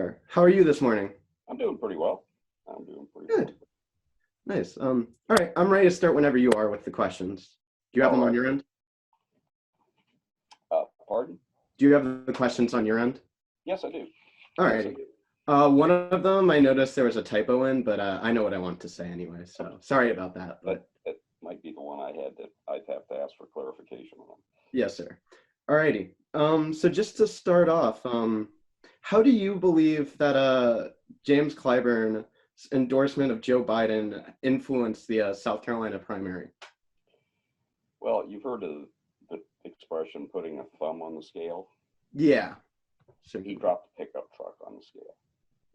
sir. How are you this morning? I'm doing pretty well. I'm doing pretty well. Good. Nice. All right, I'm ready to start whenever you are with the questions. Do you have All them on right. your end? Pardon? Do you have the questions on your end? Yes, I do. All Yes, I righty. do. One of them I noticed there was a typo in, but I know what I want to say anyway, so sorry about that. That might be the one I had that I'd have to ask for clarification on. Yes, sir. All righty. So just to start off, how do you believe that James Clyburn's endorsement of Joe Biden influenced the South Carolina primary? Well, you've heard of the expression putting a thumb on the scale. Yeah. He dropped the pickup truck on the scale.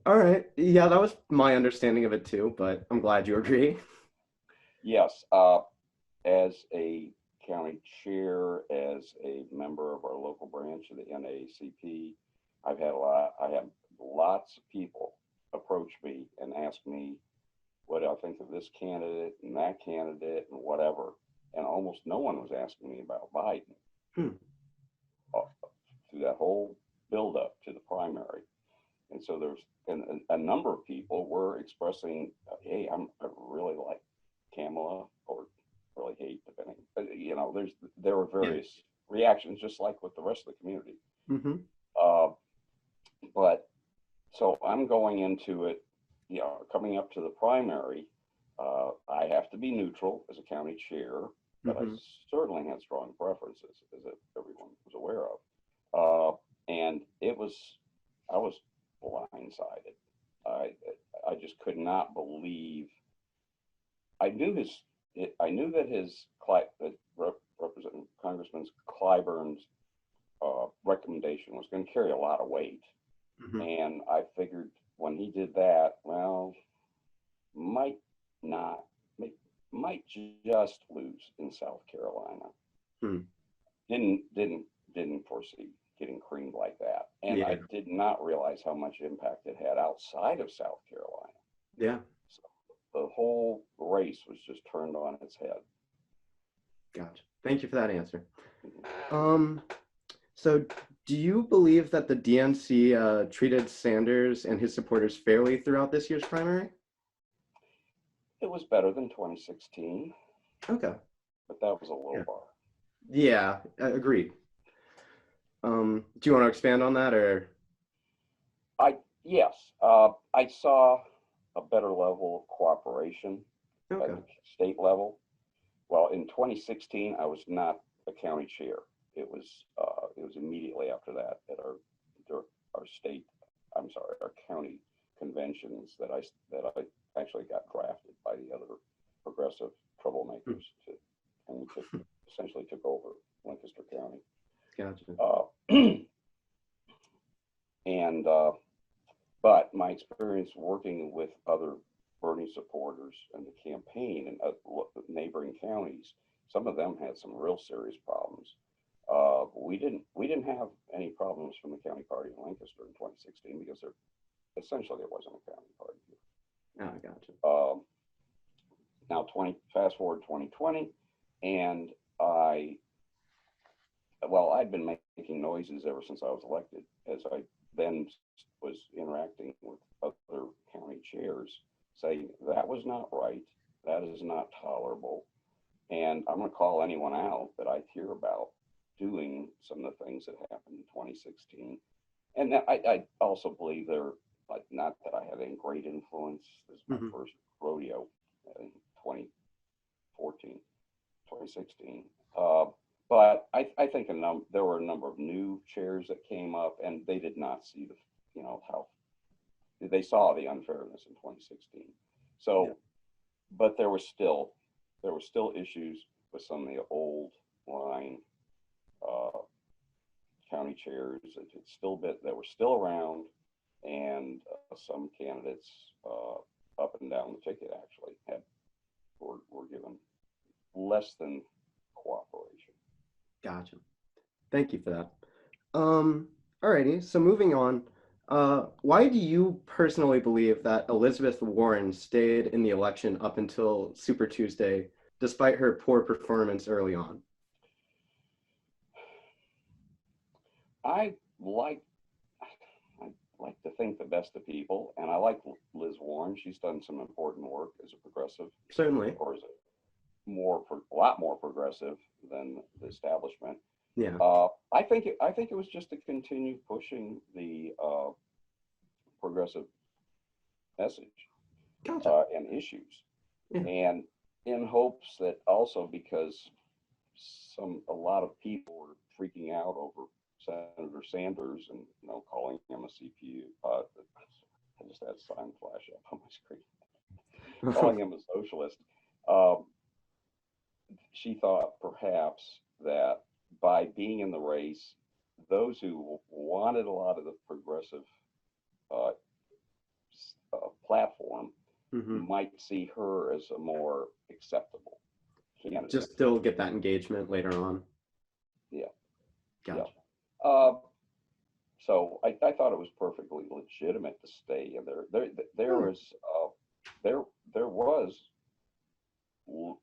All right. Yeah, that was my understanding of it too, but I'm glad you agree. Yes. As a county chair, as a member of our local branch of the NAACP, I have lots of people approach me and ask me what I think of this candidate and that candidate and whatever. And almost no one was asking me about Biden through that whole buildup to the primary. And so a number of people were expressing, hey, I really like Kamala, or really hate, depending. There were various reactions, just like with the rest of the community. Mm-hmm. But so I'm going into it, coming up to the primary. I have to be neutral as a county chair, but I certainly had strong preferences, as everyone was aware of. And I was blindsided. I just could not believe. I knew that Representative Congressman Clyburn's recommendation was going to carry a lot of weight, and I figured when he did that, well, might just lose in South Carolina. Didn't foresee getting creamed like that, and I did not realize how much impact it had outside of South Carolina. Yeah. So the whole race was just turned on its head. Gotcha. Thank you for that answer. So do you believe that the DNC treated Sanders and his supporters fairly throughout this year's primary? It was better than 2016. Okay. But that was a low bar. Yeah, agreed. Do you want to expand on that, or? Yes. I saw a better level of cooperation at the state level. Well, in 2016, I was not a county chair. It was immediately after that at our county conventions that I actually got drafted by the other progressive troublemakers and essentially took over Lancaster County. Gotcha. But my experience working with other Bernie supporters and the campaign in neighboring counties, some of them had some real serious problems. We didn't have any problems from the county party in Lancaster in 2016 because there wasn't a county party here. Oh, I gotcha. Now fast forward 2020, and I'd been making noises ever since I was elected, as I then was interacting with other county chairs, saying that was not right, that is not tolerable, and I'm going to call anyone out that I hear about doing some of the things that happened in 2016. And I also believe not that I had any great influence. This is my first rodeo in 2014, 2016. But I think there were a number of new chairs that came up, and they did not see how they saw the unfairness in 2016. So, but there were still issues with some of the old line county chairs that were still around, and some candidates up and down the ticket actually were given less than cooperation. Gotcha. Thank you for that. Alrighty, so moving on. Why do you personally believe that Elizabeth Warren stayed in the election up until Super Tuesday, despite her poor performance early on? like to think the best of people, and I like Liz Warren. She's done some important work as a progressive, Certainly. or as a lot more progressive than the establishment. Yeah. I think it was just to continue pushing the progressive message Gotcha. and issues, Yeah. and in hopes that also because a lot of people were freaking out over Senator Sanders and calling him a CPU. I just had a sign flash up on my screen, calling him a socialist. Um, she thought perhaps that by being in the race, those who wanted a lot of the progressive uh, platform hmm might see her as a more acceptable candidate. Just still get that engagement later on. Yeah, yeah. Gotcha. Uh, so I thought it was perfectly legitimate to stay in there. There Hmm. was there there was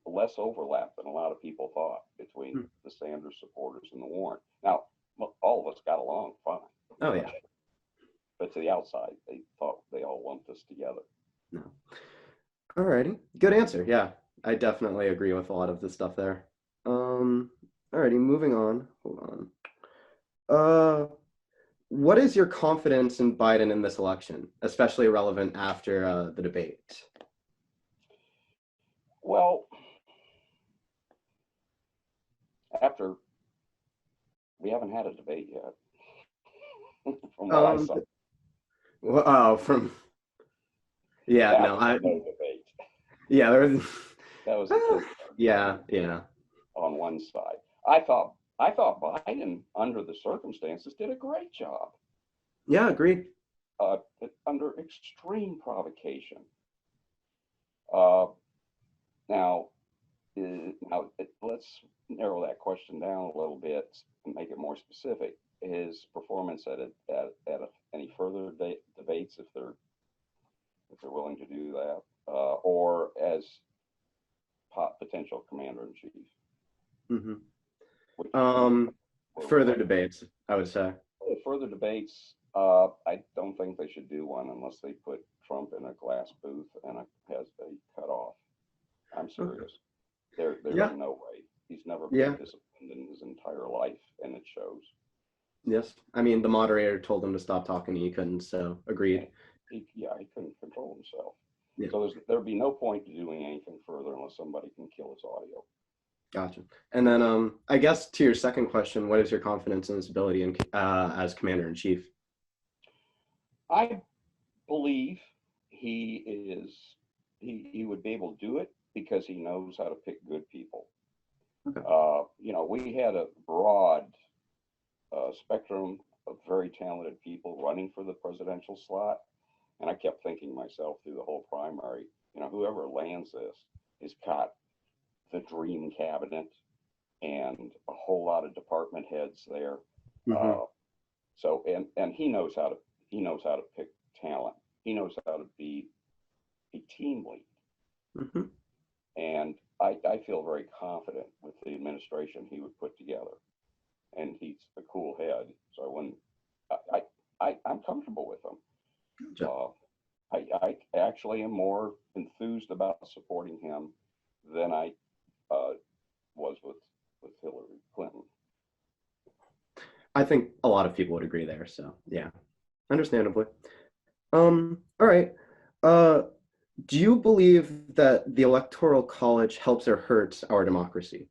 less overlap than a lot of people thought between Hmm. the Sanders supporters and the Warren. Now, all of us got along fine, Oh but yeah. but to the outside, they thought they all lumped us together. No. Alrighty. Good answer. Yeah. I definitely agree with a lot of the stuff there. Um, alrighty, moving on. Hold on. Uh, what is your confidence in Biden in this election, especially relevant after the debate? Well, after we haven't had a debate yet, from what I Um, saw, oh, from yeah, that no, was I no debate. yeah, there was That was a kindergarten yeah, game yeah, on one side. I thought Biden, under the circumstances, did a great job. yeah, agreed. Uh, Under extreme provocation. Uh, now, let's narrow that question down a little bit and make it more specific. His performance at any further debates, if they're willing to do that, or as potential commander in chief, hmm which Um, where would you further like? debates, I would say. Further debates, I don't think they should do one unless they put Trump in a glass booth and has a cutoff. I'm Okay. serious. There's Yeah, no way. He's never been yeah, disciplined in his entire life, and it shows. yes. I mean, the moderator told him to stop talking, and he couldn't, so agreed. He couldn't control himself. Yeah, So there'd be no point to doing anything further unless somebody can kill his audio. gotcha. And then, I guess to your second question, what is your confidence in his ability in, as commander in chief? I believe he is he would be able to do it because he knows how to pick good people. Okay. We had a broad spectrum of very talented people running for the presidential slot, and I kept thinking to myself through the whole primary, whoever lands this has got the dream cabinet and a whole lot of department heads there. hmm Uh, and he knows how to pick talent. He knows how to be a team lead, hmm and I feel very confident with the administration he would put together. And he's a cool head, so I wouldn't. I'm comfortable with him. Gotcha. Uh, I actually am more enthused about supporting him than I uh, was with Hillary Clinton. I think a lot of people would agree there. So yeah, understandably. All right. Uh, do you believe that the Electoral College helps or hurts our democracy?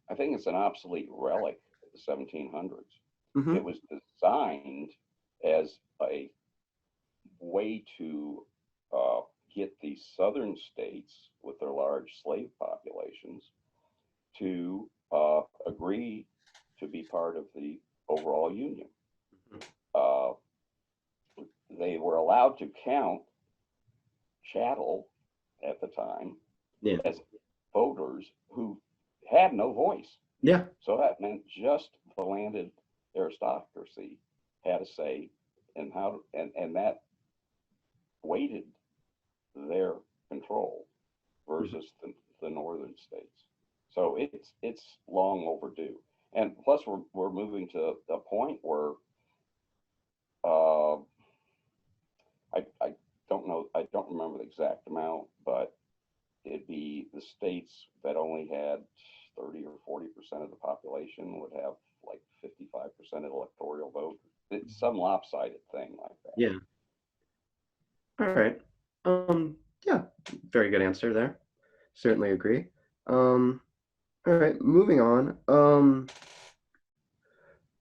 I think it's an obsolete relic of the 1700s. It hmm was designed as a way to get the southern states with their large slave populations to agree to be part of the overall union. Uh, they were allowed to count chattel at the time Yeah. as voters who had no voice. Yeah. So that meant just the landed aristocracy had a say in how, and that weighted their control Mhm. versus the northern states. So it's long overdue. And plus, we're moving to a point where Uh, I don't know. I don't remember the exact amount, but it'd be the states that only had 30 or 40% of the population would have like 55% electoral vote. It's some lopsided thing like that. Yeah. All right. Yeah, very good answer there. Certainly agree. Um, all right, moving on.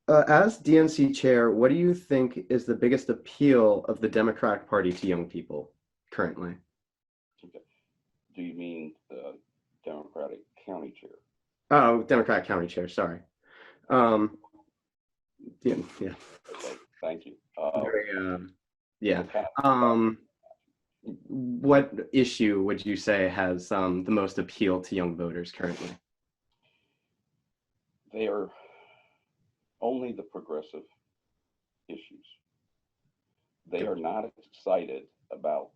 As DNC chair, what do you think is the biggest appeal of the Democratic Party to young people currently? Okay. Do you mean the Democratic county chair? Oh, Democratic county chair, sorry. Um, yeah, yeah, Okay, thank you. very, yeah. Kind of, Um, what issue would you say has the most appeal to young voters currently? they are only the progressive issues. They are not excited about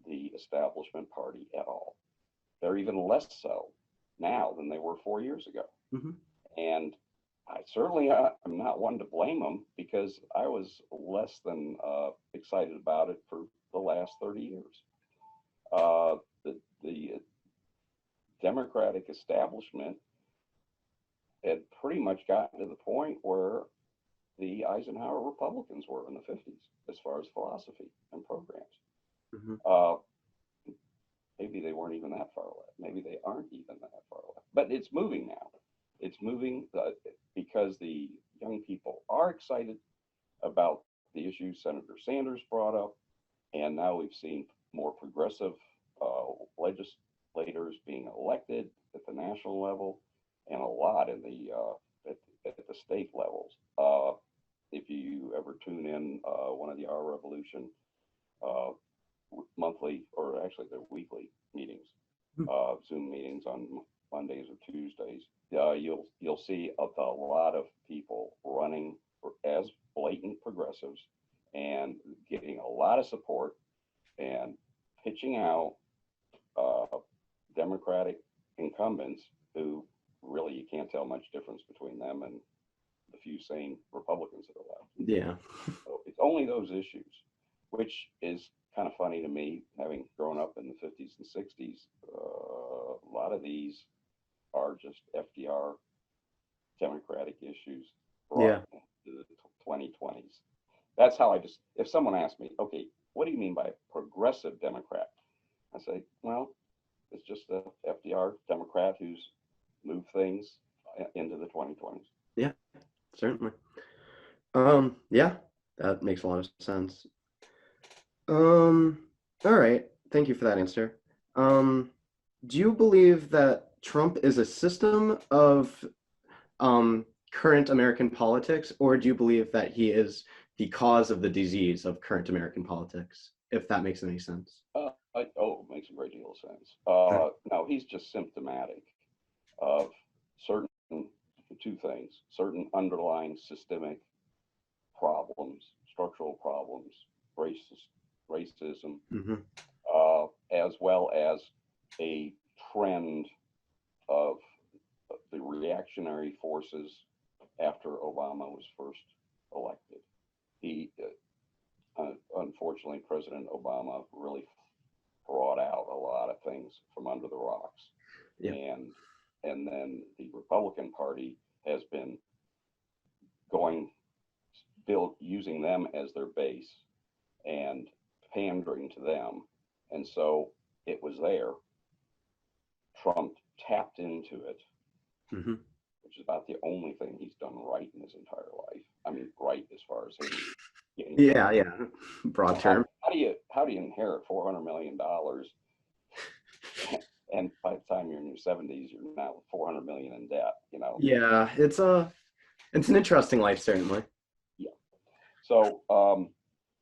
the establishment party at all. They're even less so now than they were 4 years ago. Mhm. And I certainly am not one to blame them because I was less than excited about it for the last 30 years. The Democratic establishment had pretty much gotten to the point where the Eisenhower Republicans were in the 50s as far as philosophy and programs. Mhm. Uh, Maybe they weren't even that far away. Maybe they aren't even that far away. But it's moving now. It's moving because the young people are excited about the issues Senator Sanders brought up, and now we've seen more progressive legislators being elected at the national level, and a lot in at the state levels. If you ever tune in one of the Our Revolution uh, monthly, or actually they're weekly meetings, Zoom meetings on Mondays or Tuesdays, you'll see a lot of people running as blatant progressives and getting a lot of support and pitching out uh, Democratic incumbents who really you can't tell much difference between them and the few sane Republicans that are left. Yeah. So it's only those issues, which is kind of funny to me, having grown up in the 50s and 60s. A lot of these are just FDR Democratic issues brought Yeah. into the 2020s. That's how if someone asked me, okay, what do you mean by progressive Democrat? I say, well, it's just a FDR Democrat who's moved things into the 2020s. Yeah, certainly. Yeah, that makes a lot of sense. Um, all right. Thank you for that answer. Um, do you believe that Trump is a system of current American politics, or do you believe that he is the cause of the disease of current American politics, if that makes any sense? It makes a great deal of sense. No, he's just symptomatic of certain two things: certain underlying systemic problems, structural problems, racism, Hmm. as well as a trend of the reactionary forces after Obama was first elected. He, unfortunately, President Obama really brought out a lot of things from under the rocks, Yeah. and then the Republican Party has been going build using them as their base and pandering to them, and so it was there. Trump tapped into it, Hmm. which is about the only thing he's done right in his entire life. I mean, right as far as him getting Yeah, president. yeah. Broad term. How do you inherit $400 million, and by the time you're in your 70s, you're now 400 million in debt? Yeah, it's an interesting life, certainly. Yeah. So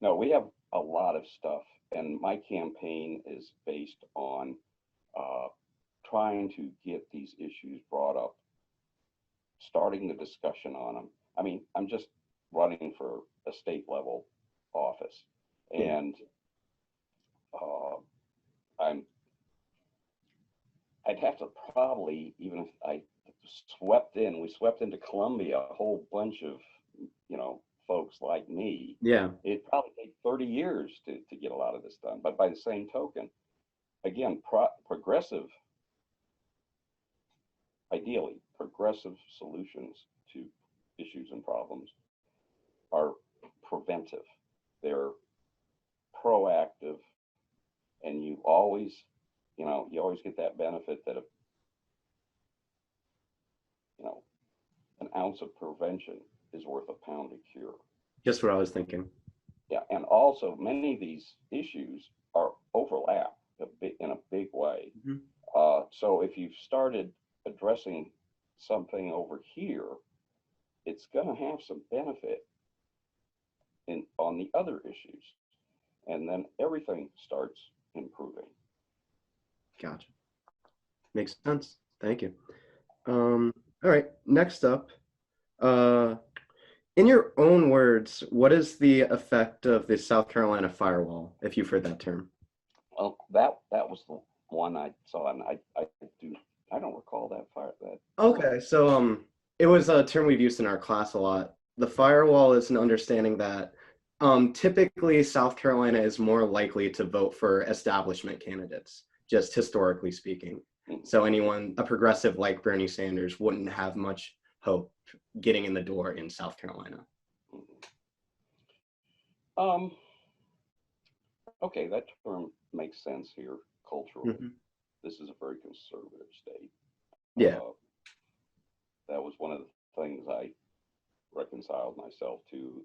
no, we have a lot of stuff, and my campaign is based on uh, trying to get these issues brought up, starting the discussion on them. I mean, I'm just running for a state level office, Yeah. and uh, I'm I'd have to probably, even if I we swept into Columbia a whole bunch of folks like me, Yeah. it'd probably take 30 years to get a lot of this done. But by the same token, again, progressive, ideally, progressive solutions to issues and problems are preventive. They're proactive, and you always get that benefit that you know, an ounce of prevention is worth a pound of cure. Just what I was thinking. Yeah, and also many of these issues are overlap in a big way. Hmm. So if you've started addressing something over here, it's going to have some benefit on the other issues, and then everything starts improving. Gotcha. Makes sense. Thank you. All right. Next up, uh, in your own words, what is the effect of the South Carolina firewall, if you've heard that term? Well, that was the one I saw, and I don't recall that. Okay, so it was a term we've used in our class a lot. The firewall is an understanding that typically South Carolina is more likely to vote for establishment candidates, just historically speaking. So a progressive like Bernie Sanders, wouldn't have much hope getting in the door in South Carolina. Okay, that term makes sense here culturally. Mhm. This is a very conservative state. Yeah. That was one of the things I reconciled myself to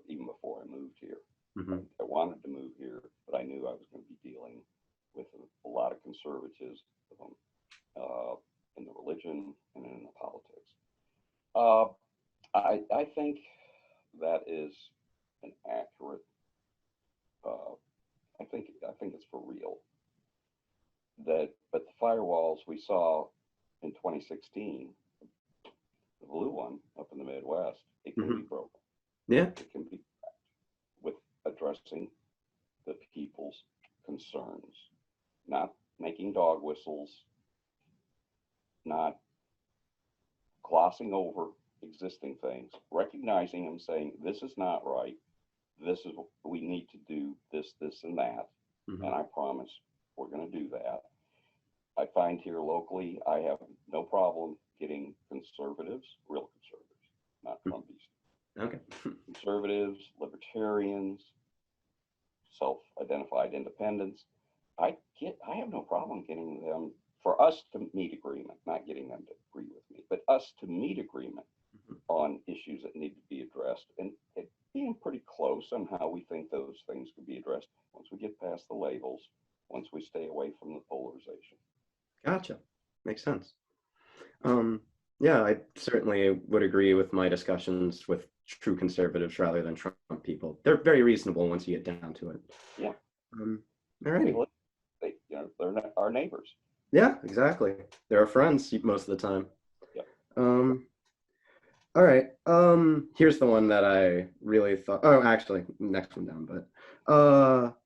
even before I moved here. Mhm. I wanted to move here, but I knew I was going to be dealing with a lot of conservatism in the religion and in the politics. I think that is an accurate. I think it's for real. But the firewalls we saw in 2016, the blue one up in the Midwest, it can be broken. Yeah. It can be with addressing the people's concerns, not making dog whistles, not glossing over existing things, recognizing them, saying this is not right. We need to do this, and that, Mhm. and I promise we're going to do that. I find here locally, I have no problem getting conservatives, real conservatives, not Trumpies. Okay. Conservatives, libertarians, self-identified independents. I have no problem getting them, for us to meet agreement, not getting them to agree with me, but us to meet agreement on issues that need to be addressed, and it being pretty close on how we think those things could be addressed once we get past the labels, once we stay away from the polarization. Gotcha. Makes sense. Yeah, I certainly would agree with my discussions with true conservatives rather than Trump people. They're very reasonable once you get down to it. Yeah. All righty. They're our neighbors. Yeah, exactly. They're our friends most of the time. Yep. All right. Here's the one that I really thought. Oh, actually, next one down. But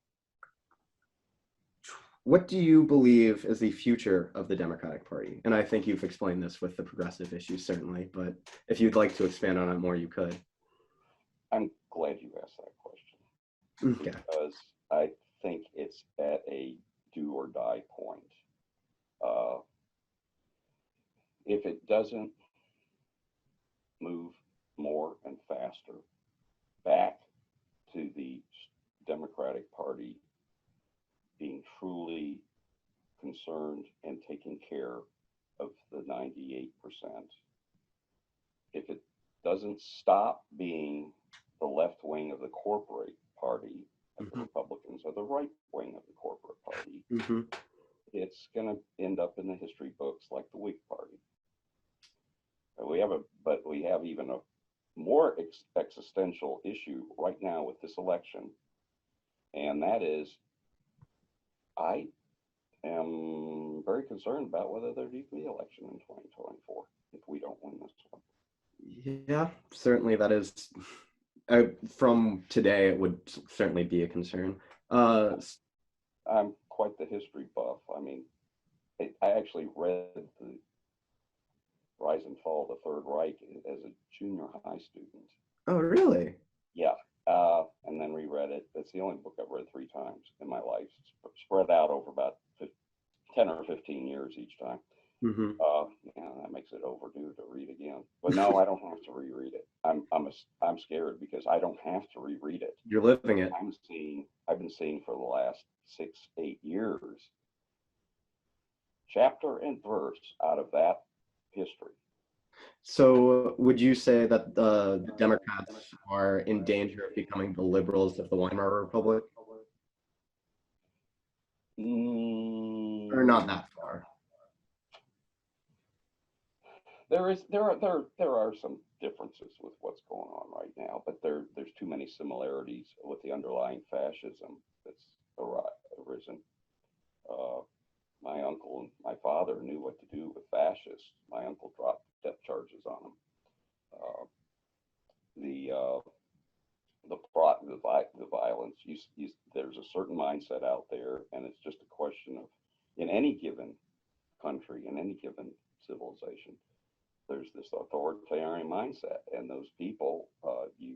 what do you believe is the future of the Democratic Party? And I think you've explained this with the progressive issues, certainly. But if you'd like to expand on it more, you could. I'm glad you asked that question. Okay. Because I think it's at a do or die point. If it doesn't move more and faster back to the Democratic Party being truly concerned and taking care of the 98%, if it doesn't stop being the left wing of the corporate party, like the Republicans, or the right wing of the corporate party, it's going to end up in the history books like the Whig Party. But we have even a more existential issue right now with this election, and that is, I am very concerned about whether there'd even be an election in 2024 if we don't win this one. Yeah, certainly that is. From today, it would certainly be a concern. I'm quite the history buff. I mean, I actually read the Rise and Fall of the Third Reich as a junior high student. Oh, really? It's the only book I've read 3 times in my life, spread out over about 10 or 15 years each time. Mm-hmm. Yeah, that makes it overdue to read again. But no, I don't have to reread it. I'm scared because I don't have to reread it. You're living it. I've been seeing for the last 6, 8 years, chapter and verse out of that history. So would you say that the Democrats are in danger of becoming the liberals of the Weimar Republic? Or Mm, not that far? there are some differences with what's going on right now, but there's too many similarities with the underlying fascism that's arisen. Uh, my uncle and my father knew what to do with fascists. My uncle dropped death charges on them. Uh, the uh, the violence. There's a certain mindset out there, and it's just a question of, in any given country, in any given civilization, there's this authoritarian mindset, and those people, you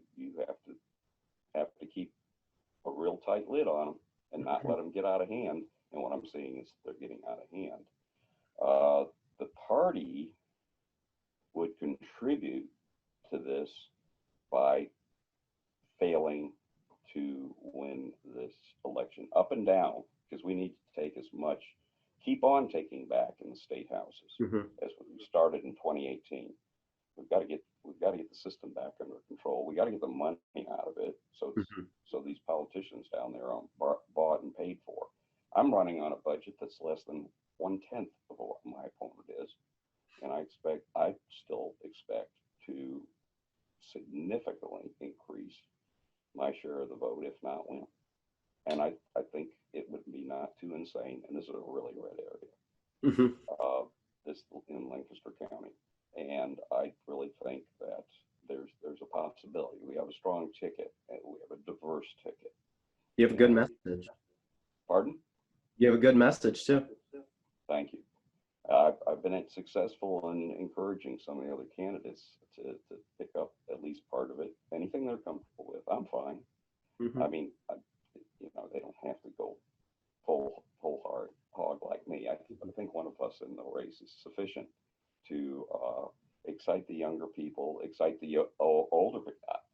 have to keep a real tight lid on them and not let them get out of hand. And what I'm seeing is they're getting out of hand. The party would contribute to this by failing to win this election up and down, because we need to take as much, keep on taking back in the state houses Mm-hmm. as we started in 2018. We've got to get the system back under control. We got to get the money out of it, Mm-hmm. so these politicians down there are bought and paid for. I'm running on a budget that's less than 1/10 of what my opponent is, and I still expect to significantly increase my share of the vote, if not win. And I think it would be not too insane, and this is a really red area, Mm-hmm. this in Lancaster County. And I really think that there's a possibility. We have a strong ticket, and we have a diverse ticket. You have a good And message. pardon? You have a good message too. Thank you. I've been successful in encouraging some of the other candidates to pick up at least part of it. Anything they're comfortable with, I'm fine. Mm-hmm. I mean, they don't have to go full hard hog like me. I think one of us in the race is sufficient to excite the younger people, excite the older.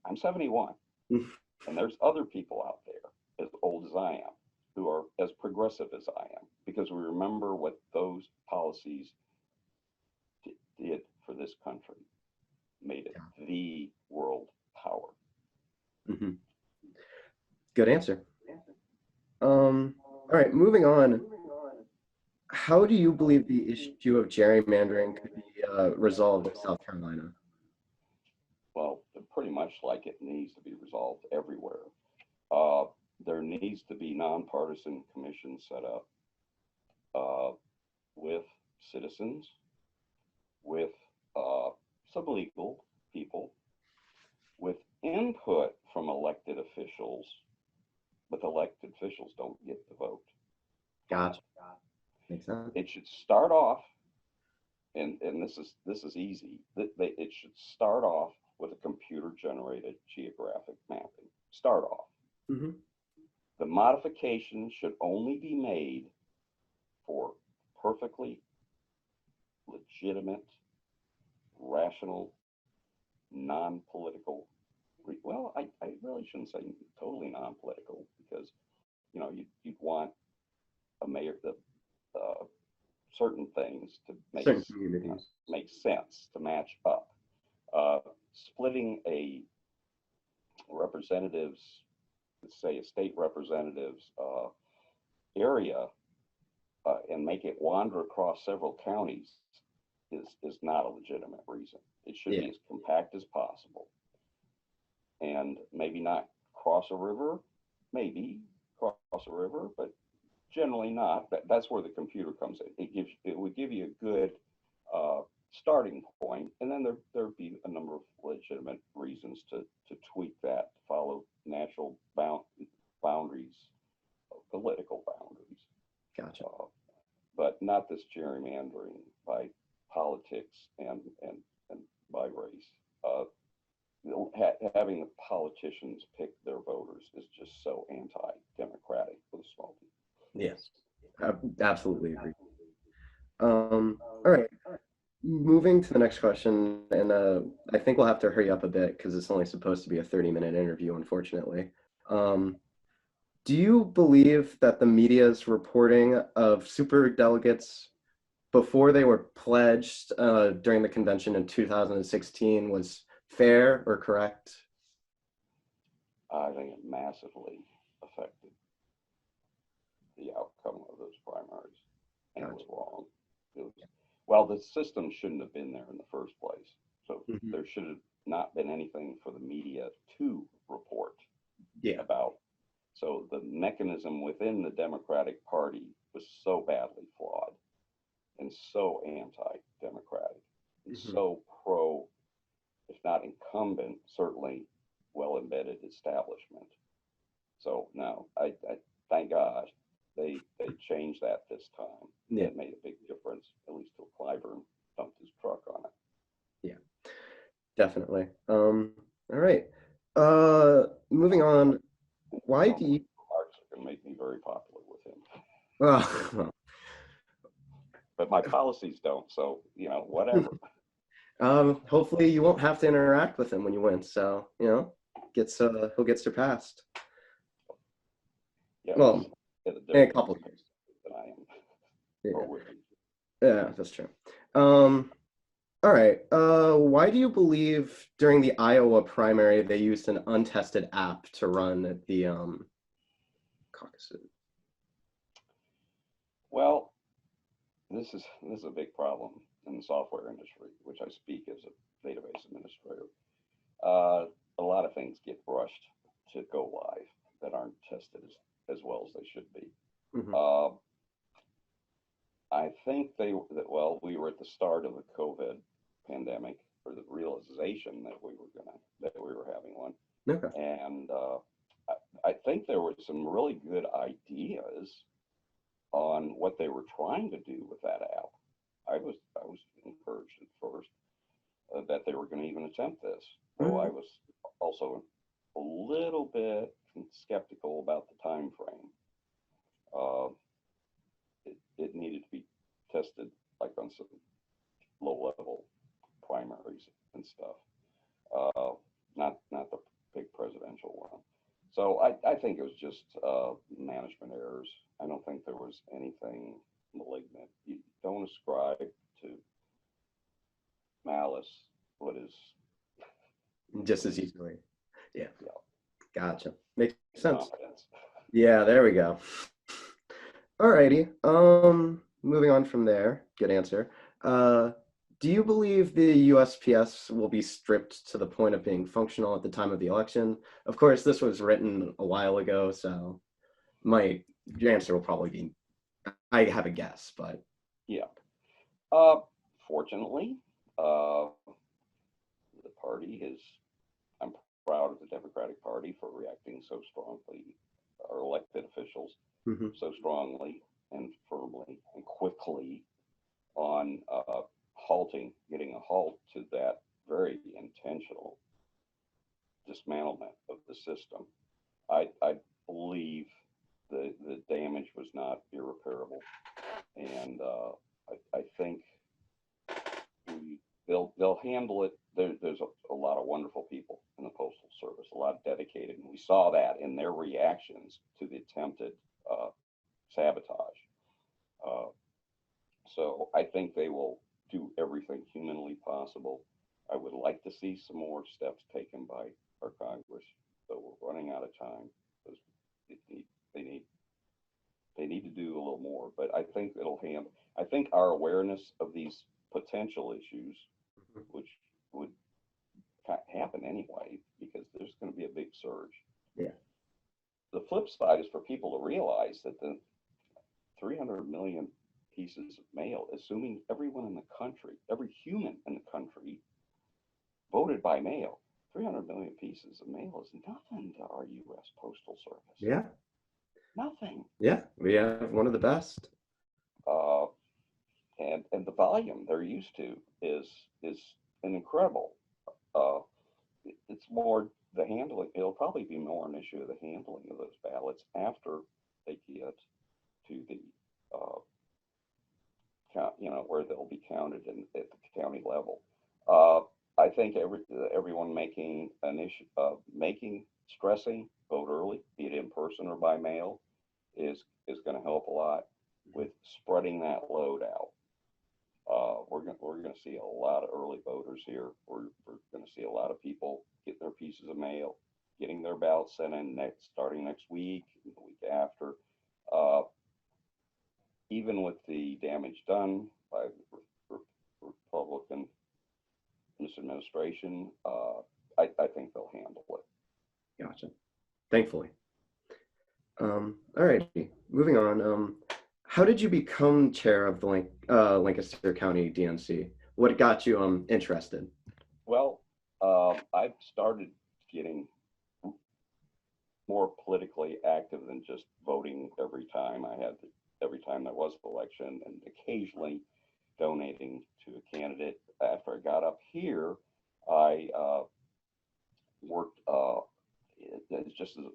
I'm 71, and there's other people out there as old as I am who are as progressive as I am, because we remember what those policies did for this country, made it the world power. Mm-hmm. Good answer. All right, moving on. How do you believe the issue of gerrymandering could be resolved in South Carolina? Well, pretty much like it needs to be resolved everywhere. Uh, there needs to be nonpartisan commissions set up with citizens, with some legal people, with input from elected officials, but elected officials don't get the vote. Gotcha. Makes sense. It should start off, and this is easy. It should start off with a computer-generated geographic mapping. Start off. Mm-hmm. The modification should only be made for perfectly legitimate, rational, non-political. Well, I really shouldn't say totally non-political, because you'd want a mayor that certain things to Certain communities. make sense, to match up. Splitting a representatives, let's say a state representatives area, and make it wander across several counties is not a legitimate reason. It should Yeah. be as compact as possible, and maybe not cross a river, maybe cross a river, but generally not. That's where the computer comes in. It would give you a good starting point, and then there'd be a number of legitimate reasons to tweak that, to follow natural boundaries, political boundaries. Gotcha. But not this gerrymandering by politics and by race. having the politicians pick their voters is just so anti-democratic for the small Yes, I absolutely agree. All right, moving to the next question, and I think we'll have to hurry up a bit because it's only supposed to be a 30-minute interview, unfortunately. Um, do you believe that the media's reporting of super delegates before they were pledged during the convention in 2016 was fair or correct? I think it massively affected the outcome of those primaries, and it Gotcha. was wrong. It was, well, the system shouldn't have been there in the first place. So Mhm. there should have not been anything for the media to report Yeah. about. So the mechanism within the Democratic Party was so badly flawed and so anti-democratic and Mhm. so pro, if not incumbent, certainly well embedded establishment. So no, I thank God they changed that this time. Yeah. That made a big difference, at least till Clyburn dumped his truck on it. Yeah. Definitely. All right. Moving on. Why Some do you? remarks are going to make me very popular with him, Well, but my policies don't. So whatever. hopefully you won't have to interact with him when you win. So gets he'll get surpassed. Yeah, he's Well, at a in a different couple of years. than I am, Yeah. or would be. Yeah, that's true. All right. Why do you believe during the Iowa primary they used an untested app to run the caucuses? Well, this is a big problem in the software industry, which I speak as a database administrator. Uh, a lot of things get rushed to go live that aren't tested as well as they should be. Hmm. Uh, I think well, we were at the start of the COVID pandemic, or the realization that we were having one, Okay. and I think there were some really good ideas on what they were trying to do with that app. I was encouraged at first that they were going to even attempt this, though I Mhm. was also a little bit skeptical about the time frame. Uh, it needed to be tested like on some low level primaries and stuff, uh, not the big presidential one. So I think it was just management errors. I don't think there was anything malignant. You don't ascribe to malice what is Just what as is easily. Yeah. you know, Gotcha. Makes sense. incompetence. Yeah, there we go. Alrighty. Moving on from there. Good answer. Uh, do you believe the USPS will be stripped to the point of being functional at the time of the election? Of course, this was written a while ago, so my your answer will probably be I have a guess, but Yeah. Uh, Fortunately, uh, the party is. I'm proud of the Democratic Party for reacting so strongly, our elected officials mhm. so strongly and firmly and quickly on getting a halt to that very intentional dismantlement of the system. I believe the damage was not irreparable, and I think they'll handle it. There's a lot of wonderful people in the postal service, a lot of dedicated, and we saw that in their reactions to the attempted uh, sabotage. Uh, so I think they will do everything humanly possible. I would like to see some more steps taken by our Congress, though we're running out of time because they need they need to do a little more. But I think it'll handle. I think our awareness of these potential issues, which would happen anyway, because there's going to be a big surge. Yeah. The flip side is for people to realize that the 300 million pieces of mail, assuming everyone in the country, every human in the country voted by mail, 300 million pieces of mail is nothing to our U.S. Postal Service. Yeah. Nothing. Yeah. We have one of the best. Uh, and the volume they're used to is an incredible. Uh, it's more the handling. It'll probably be more an issue of the handling of those ballots after they get to the where they'll be counted at the county level. I think everyone making an issue, stressing vote early, be it in person or by mail, is going to help a lot with spreading that load out. We're going to see a lot of early voters here. We're going to see a lot of people get their pieces of mail, getting their ballots sent in starting next week, the week after. Even with the damage done by the Republican administration, I think they'll handle it. Gotcha. Thankfully. All righty. Moving on. How did you become chair of the Lancaster County DNC? What got you interested? Well, I've started getting more politically active than just voting every time there was an election, and occasionally donating to a candidate. After I got up here, I worked just as a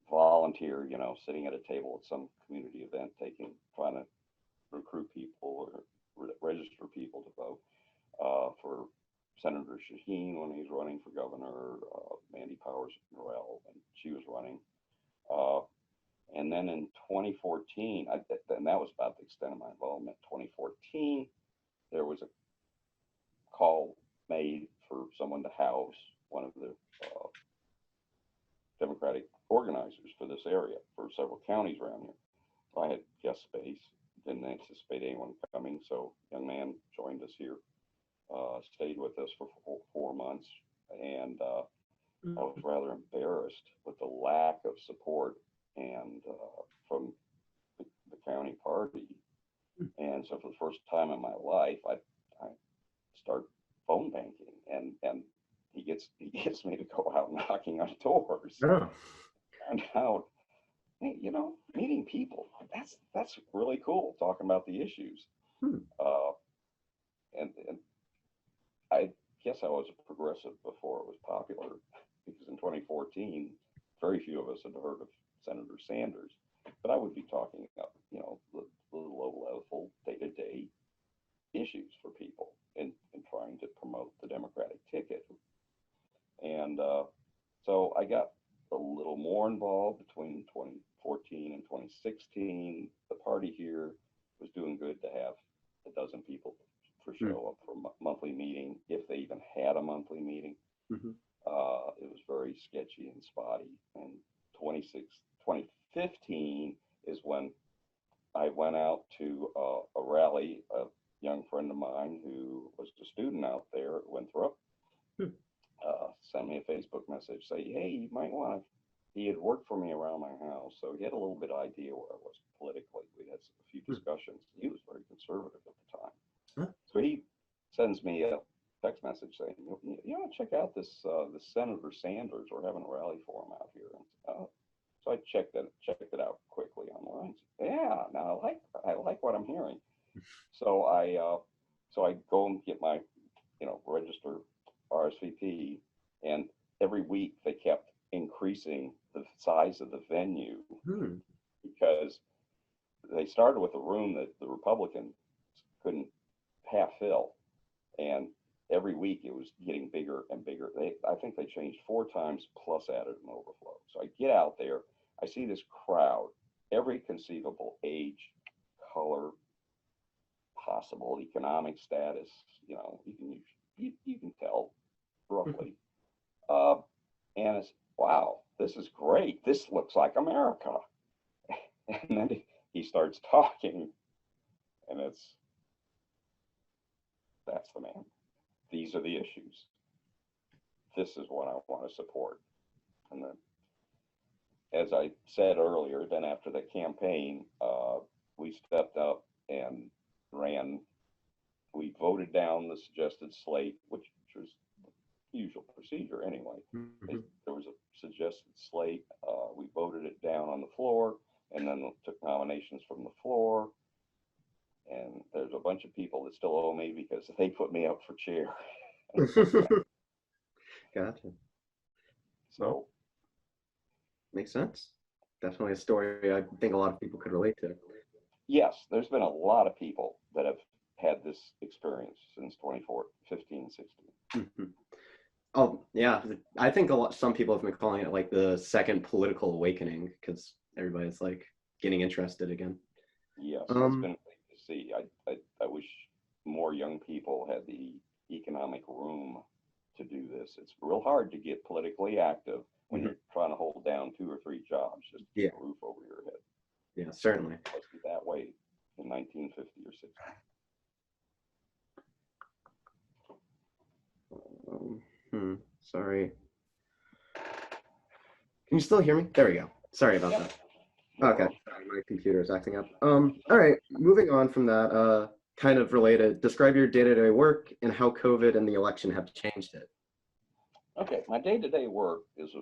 volunteer, sitting at a table at some community event, trying to recruit people or register people to vote for Senator Shaheen when he was running for governor, Mandy Powers Morell when she was running. And then in 2014, and that was about the extent of my involvement. 2014, there was a call made for someone to house one of the Democratic organizers for this area, for several counties around here. I had guest space, didn't anticipate anyone coming, so a young man joined us here, stayed with us for 4 months, and I was rather embarrassed with the lack of support and from the county party. And so for the first time in my life, I start phone banking, and he gets me to go out knocking on doors. Oh. And out, hey, meeting people, that's really cool, talking about the issues. And I guess I was a progressive before it was popular, because in 2014, very few of us had heard of Senator Sanders, but I would be talking about, the low level, day-to-day issues for people and trying to promote the Democratic ticket. And so I got a little more involved between 2014 and 2016. The party here was doing good to have a dozen people for show up for a monthly meeting, if they even had a monthly meeting. It was very sketchy and spotty. And 2015 is when I went out to a rally. A young friend of mine who was a student out there at Winthrop sent me a Facebook message, say, hey, you might want to. He had worked for me around my house, so he had a little bit of idea where I was politically. We had a few discussions. He was very conservative at the time. So he sends me a text message saying, you want to check out this Senator Sanders? We're having a rally for him out here. And, so I checked it out quickly online. Yeah, now I like what I'm hearing. So I go and get my register RSVP, and every week they kept increasing the size of the venue because they started with a room that the Republicans couldn't half fill, and every week it was getting bigger and bigger. I think they changed 4 times plus added an overflow. So I get out there, I see this crowd, every conceivable age, color, possible economic status, you can tell roughly. And it's, wow, this is great. This looks like America. And then he starts talking, and that's the man. These are the issues. This is what I want to support. And then, as I said earlier, then after the campaign, we stepped up and ran. We voted down the suggested slate, which was the usual procedure anyway. There was a suggested slate. We voted it down on the floor, and then took nominations from the floor. And there's a bunch of people that still owe me because they put me up for chair. Gotcha. Well, So makes sense. Definitely a story I think a lot of people could relate to. yes, there's been a lot of people that have had this experience since 2015, 16. Mhm. Oh, yeah. I think some people have been calling it like the second political awakening because everybody's like getting interested again. Yes, it's Um, been great to see. I wish more young people had the economic room to do this. It's real hard to get politically active when mhm. you're trying to hold down 2 or 3 jobs just to keep Yeah, a roof over your head. yeah, certainly. It wasn't that way in 1950 or 60. Um, sorry. Can you still hear me? There we go. Sorry about Yep, that. no Okay, problem. sorry, my computer is acting up. All right, moving on from that, kind of related, describe your day-to-day work and how COVID and the election have changed it. Okay, my day-to-day work is a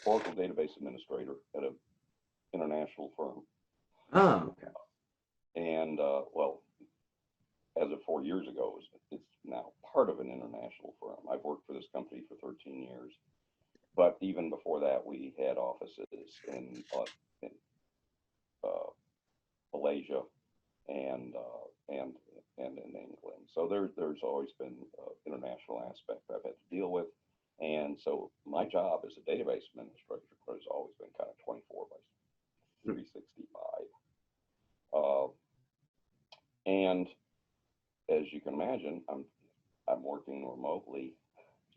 Oracle database administrator at an international firm, Ah, okay. and well, as of 4 years ago, it's now part of an international firm. I've worked for this company for 13 years, but even before that, we had offices in uh, Malaysia and in England. So there's always been international aspect I've had to deal with, and so my job as a database administrator has always been kind of 24 by Hmm. 365. Uh, and as you can imagine, I'm working remotely.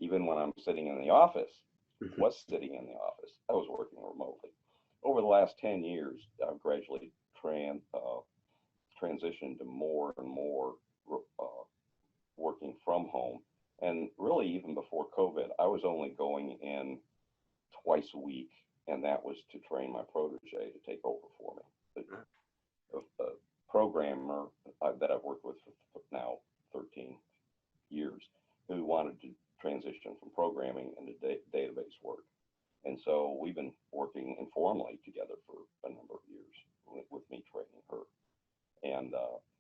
Even when I'm sitting in the office, Mhm. was sitting in the office, I was working remotely. Over the last 10 years, I've gradually transitioned to more and more uh, working from home. And really, even before COVID, I was only going in twice a week, and that was to train my protege to take over for me. A programmer that I've worked with for now 13 years who wanted to transition from programming into database work. And so we've been working informally together for a number of years with me training her. And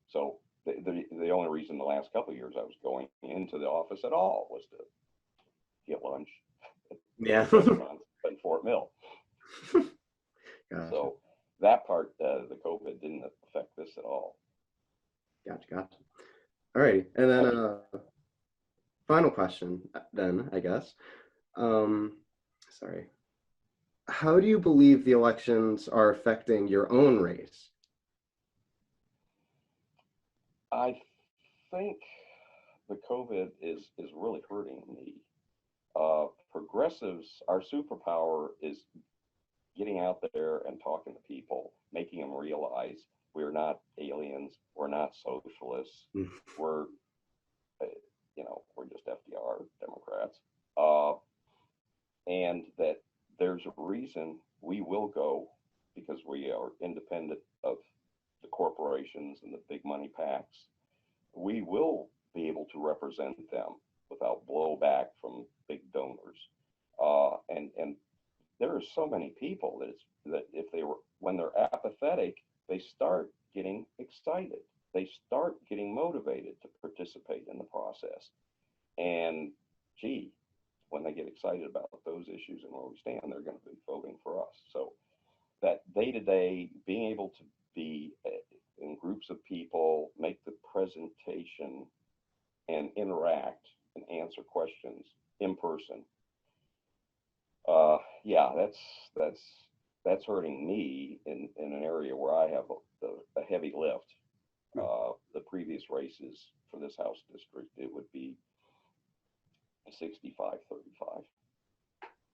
so the only reason the last couple of years I was going into the office at all was to get lunch at Yeah. restaurants in Fort Mill. Gotcha, So that part, the COVID didn't affect this at all. gotcha. All right, and then How about you? final question then, I guess. Um, sorry. How do you believe the elections are affecting your own race? I think the COVID is really hurting me. Progressives, our superpower is getting out there and talking to people, making them realize we're not aliens, we're not socialists, Mm. we're uh, we're just FDR Democrats, uh, and that there's a reason we will go because we are independent of the corporations and the big money PACs. We will be able to represent them without blowback from big donors. And there are so many people that if they were when they're apathetic, they start getting excited. They start getting motivated to participate in the process. And gee, when they get excited about those issues and where we stand, they're going to be voting for us. So that day to day, being able to be in groups of people, make the presentation and interact and answer questions in person. Yeah, that's that's hurting me in an area where I have a heavy lift. The previous races for this House district, it would be 65-35.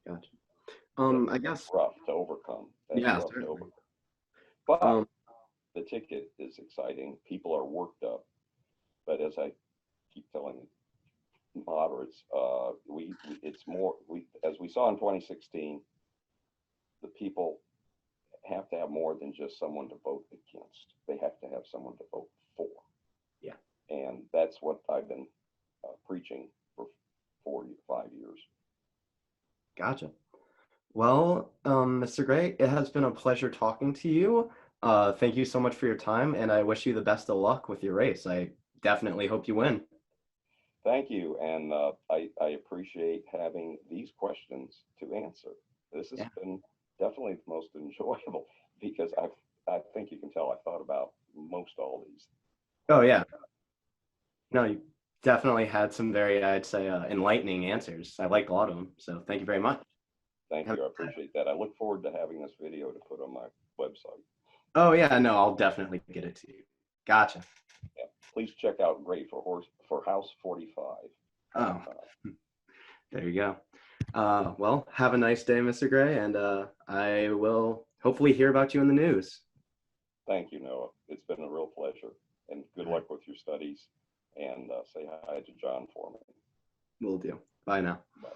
Gotcha. That's I that's guess, rough to overcome. That's yeah, rough to certainly. overcome. But Um, the ticket is exciting. People are worked up. But as I keep telling moderates, we it's more we as we saw in 2016, the people have to have more than just someone to vote against. They have to have someone to vote for, yeah, and that's what I've been preaching for 4 to 5 years. gotcha. Well, Mr. Gray, it has been a pleasure talking to you. Thank you so much for your time, and I wish you the best of luck with your race. I definitely hope you win. Thank you, and I appreciate having these questions to answer. This has Yeah. been definitely the most enjoyable because I think you can tell I thought about most all these Oh yeah. questions. No, you definitely had some very, I'd say, enlightening answers. I liked a lot of them. So thank you very much. Thank Have- you, I appreciate that. I look forward to having this video to put on my website. Oh yeah, no, I'll definitely get it to you. Gotcha. Yeah. Please check out Great for Horse for House 45 on Oh, there you go. Well, have a nice day, Mr. Gray, and I will hopefully hear about you in the news. Thank you, Noah. It's been a real pleasure, and good All right, luck with your studies. And say hi to John for me. will do. Bye now. Bye.